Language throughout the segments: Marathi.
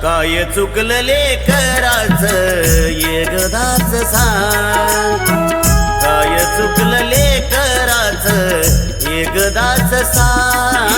काय चुकलं लेकराचं एकदाच सांग, काय चुकलं लेकराचं एकदाच सांग.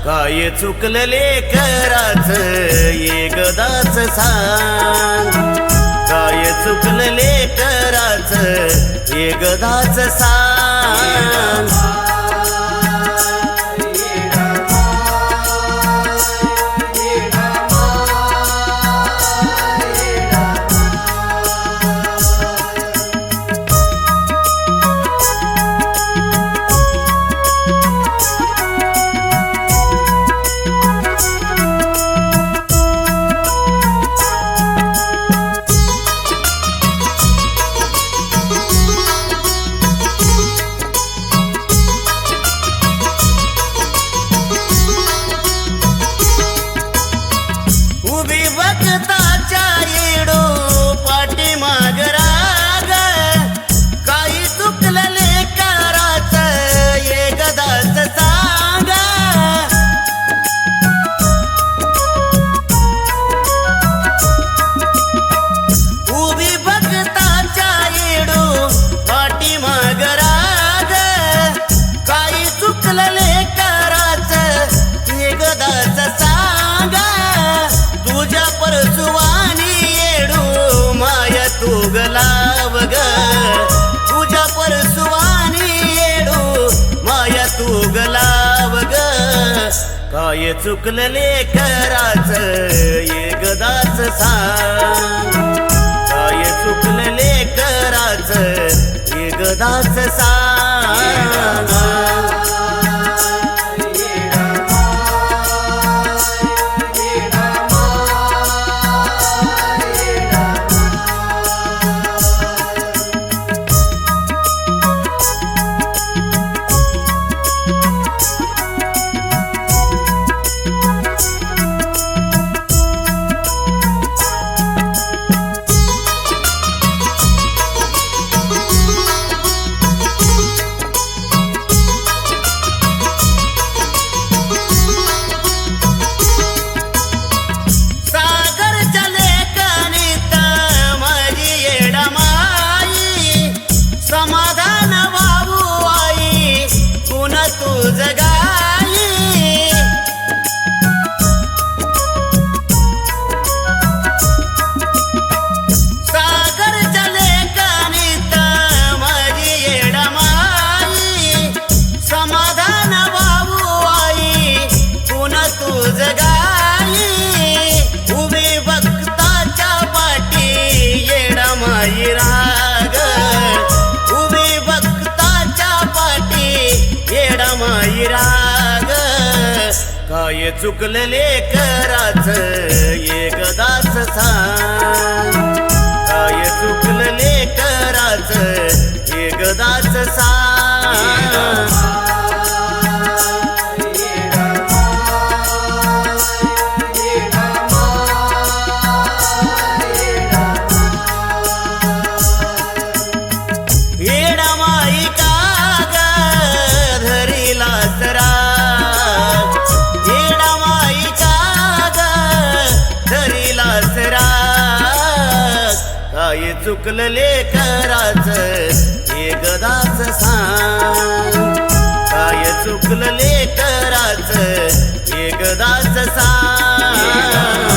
काय चुकलं लेकराचं एकदाच सांग, काय चुकलं लेकराचं एकदाच सांग. तुगलाव ग तुझ्या परसुवानी येडू माया तुगलाव ग. काय चुकलं लेकराचं एकदाच सांग, काय चुकलं लेकराचं एकदाच सांग. काय चुकलेले कराच एकदाच सांग, काय चुकलेले कराच एकदाच सांग. येडामाई का ग धरिलास राग, येडामाई का ग धरिलास राग, काय चुकलेले कराच एकदाच सांग, काय चुकलेले कराच एकदाच सांग.